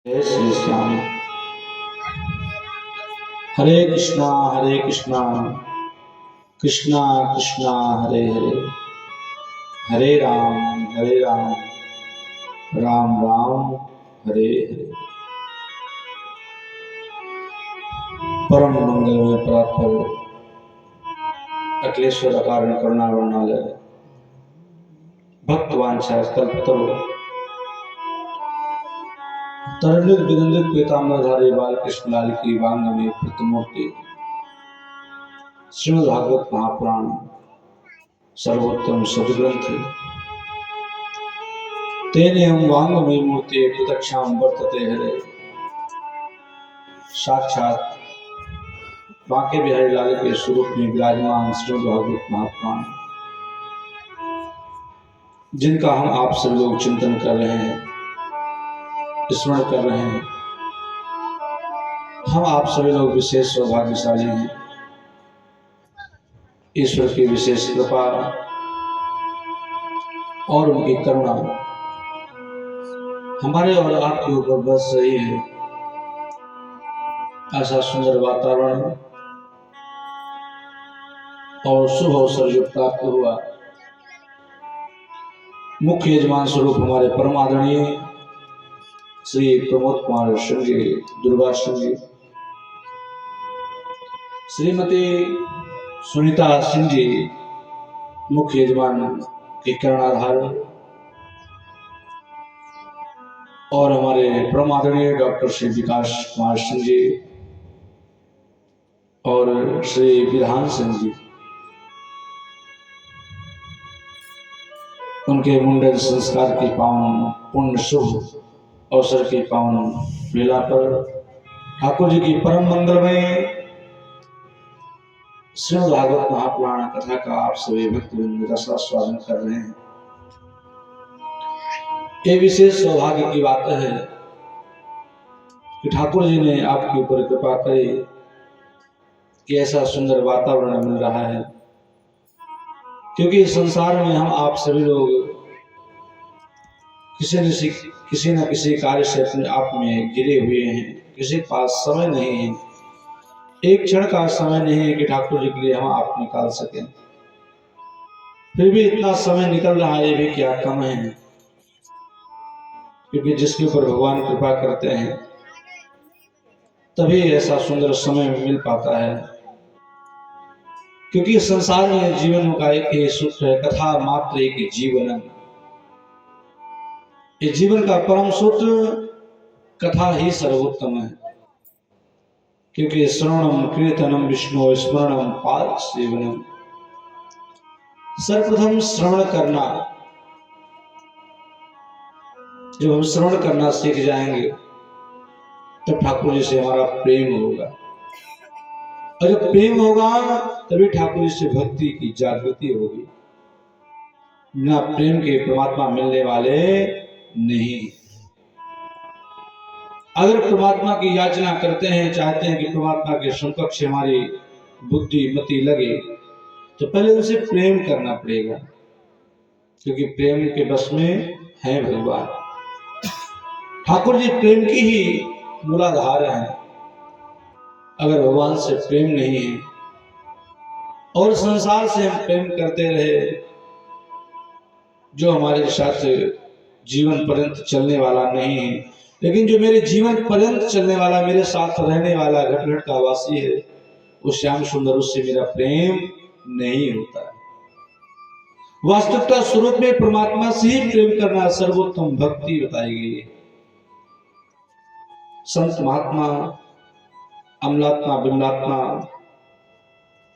जय श्री श्याम। हरे कृष्णा कृष्णा कृष्णा हरे हरे, हरे राम राम राम हरे हरे। परम मंगलमय परात्पर अखिलेश्वर अकारण करुणा वर्णालय भक्तवांछा कल्पतरु तरलित विनंदित पीताम्बरधारी बालकृष्ण लाल की वांग में प्रतिमूर्ति श्रीमद् भागवत महापुराण सर्वोत्तम सदग्रंथ तेने हम वांगमयी मूर्ति प्रत्यक्षाम वर्तते हरे। साक्षात बांके बिहारी लाल के स्वरूप में विराजमान श्रीमद् भागवत महापुराण, जिनका हम आप सब लोग चिंतन कर रहे हैं, स्मरण कर रहे हैं। हम आप सभी लोग विशेष सौभाग्यशाली हैं। ईश्वर की विशेष कृपा और उनकी करुणा हमारे और आपके ऊपर बरस रही है। ऐसा सुंदर वातावरण और शुभ अवसर जो प्राप्त हुआ, मुख्य यजमान स्वरूप हमारे परम आदरणीय श्री प्रमोद कुमार सिंह जी, दुर्गा सिंह जी, श्रीमती सुनीता सिंह जी, मुख्य यजमान के कर्णाधार, और हमारे परम आदरणीय डॉक्टर श्री विकास कुमार सिंह जी और श्री विधान सिंह जी, उनके मुंडन संस्कार की पावन पुण्य शुभ अवसर की पावन लीला पर ठाकुर जी की परम मंगलमय श्रीमद् भागवत महापुराण कथा का आप सभी भक्तवृंद रसास्वादन कर रहे हैं। ये विशेष सौभाग्य की बात है कि ठाकुर जी ने आपके ऊपर कृपा करी कि ऐसा सुंदर वातावरण मिल रहा है, क्योंकि संसार में हम आप सभी लोग किसी न किसी कार्य से अपने आप में घिरे हुए हैं। किसी के पास समय नहीं है, एक क्षण का समय नहीं है कि ठाकुर जी के लिए हम आप निकाल सकें। फिर भी इतना समय निकल रहा है, ये भी क्या कम है, क्योंकि जिसके ऊपर भगवान कृपा करते हैं तभी ऐसा सुंदर समय मिल पाता है। क्योंकि संसार में जीवन का एक ही सूत्र है, कथा मात्र एक जीवन। ये जीवन का परम सूत्र कथा ही सर्वोत्तम है, क्योंकि श्रवणम कीर्तनम विष्णु स्मरणम पाद सेवनम। सर्वप्रथम श्रवण करना, जब हम श्रवण करना सीख जाएंगे तब ठाकुर जी से हमारा प्रेम होगा, और जब प्रेम होगा तभी ठाकुर जी से भक्ति की जागृति होगी। बिना प्रेम के परमात्मा मिलने वाले नहीं। अगर परमात्मा की याचना करते हैं, चाहते हैं कि परमात्मा के समकक्ष हमारी बुद्धि मति लगे, तो पहले उसे प्रेम करना पड़ेगा, क्योंकि प्रेम के बस में है भगवान। ठाकुर जी प्रेम की ही मूलाधार है। अगर भगवान से प्रेम नहीं है और संसार से हम प्रेम करते रहे, जो हमारे साथ जीवन पर्यंत चलने वाला नहीं है, लेकिन जो मेरे जीवन पर्यंत चलने वाला, मेरे साथ रहने वाला, घट घट का वासी है, उस श्याम सुंदर, उससे मेरा प्रेम नहीं होता है। वास्तविकता स्वरूप में परमात्मा से ही प्रेम करना सर्वोत्तम भक्ति बताई गई है। संत महात्मा, अमलात्मा, बिमलात्मा,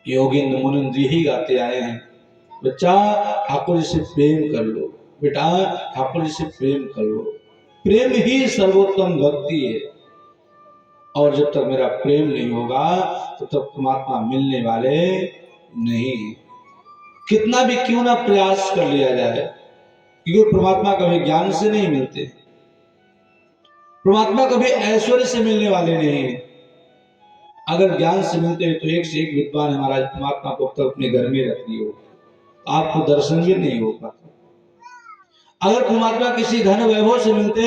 योगिंद्र मुनिंद्र ही गाते आए हैं, बच्चा ठाकुर जी से प्रेम कर लो, बेटा ठाकुर जी से प्रेम कर लो। प्रेम ही सर्वोत्तम भक्ति है, और जब तक मेरा प्रेम नहीं होगा तब तक परमात्मा मिलने वाले नहीं। कितना भी क्यों ना प्रयास कर लिया जाए, क्योंकि परमात्मा कभी ज्ञान से नहीं मिलते, परमात्मा कभी ऐश्वर्य से मिलने वाले नहीं है। अगर ज्ञान से मिलते हैं तो एक से एक विद्वान है महाराज, परमात्मा को तो अपने घर में रख लियो, आपको दर्शन भी नहीं हो पाता। अगर परमात्मा किसी धन वैभव से मिलते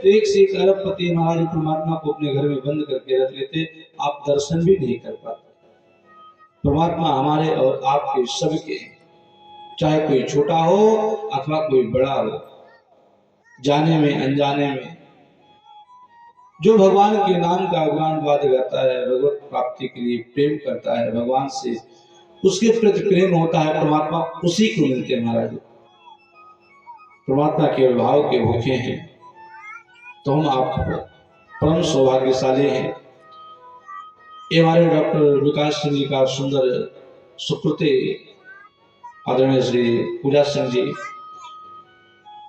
तो एक से एक अरबपति महाराज परमात्मा को अपने घर में बंद करके रख लेते, आप दर्शन भी नहीं कर पाते। परमात्मा हमारे और आपके सबके, चाहे कोई छोटा हो अथवा कोई बड़ा हो, जाने में अनजाने में जो भगवान के नाम का गुण वाद गाता है, भगवत प्राप्ति के लिए प्रेम करता है, भगवान से उसके प्रति प्रेम होता है, परमात्मा उसी को मिलते हैं। महाराज परमात्मा के भाव के भूखे हैं, तो हम आप परम सौभाग्यशाली हैं। ये हमारे डॉक्टर विकास सिंह जी का सुंदर सुकृति आदरणीय श्री पूजा सिंह जी,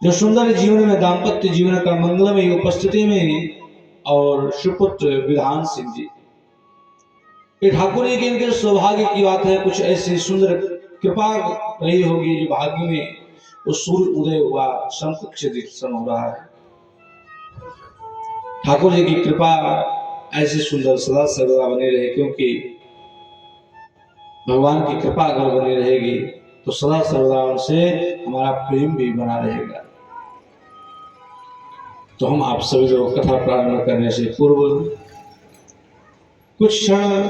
जो सुंदर जीवन में दाम्पत्य जीवन का मंगलमय उपस्थिति में, और सुपुत्र विधान सिंह जी, ये ठाकुर जी के इनके सौभाग्य की बात है। कुछ ऐसी सुंदर कृपा रही होगी जो भाग्य में वो सूर्य उदय हुआ, समकक्ष दीक्षण हो रहा है। ठाकुर जी की कृपा ऐसी सुंदर सदा सर्वदा बनी रहे, क्योंकि भगवान की कृपा अगर बनी रहेगी तो सदा सर्वदा उनसे हमारा प्रेम भी बना रहेगा। तो हम आप सभी लोग कथा प्रारंभ करने से पूर्व कुछ क्षण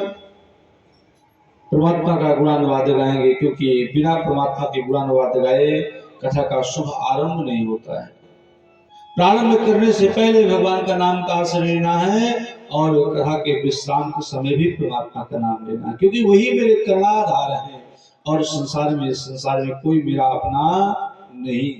परमात्मा का गुणानुवाद गाएंगे, क्योंकि बिना परमात्मा के गुणानुवाद गाए कथा का शुभ आरंभ नहीं होता है। प्रारंभ करने से पहले भगवान का नाम का आश्रय लेना है, और कथा के विश्राम के समय भी परमात्मा का नाम लेना है, क्योंकि वही मेरे कर्णाधार हैं और संसार में कोई मेरा अपना नहीं।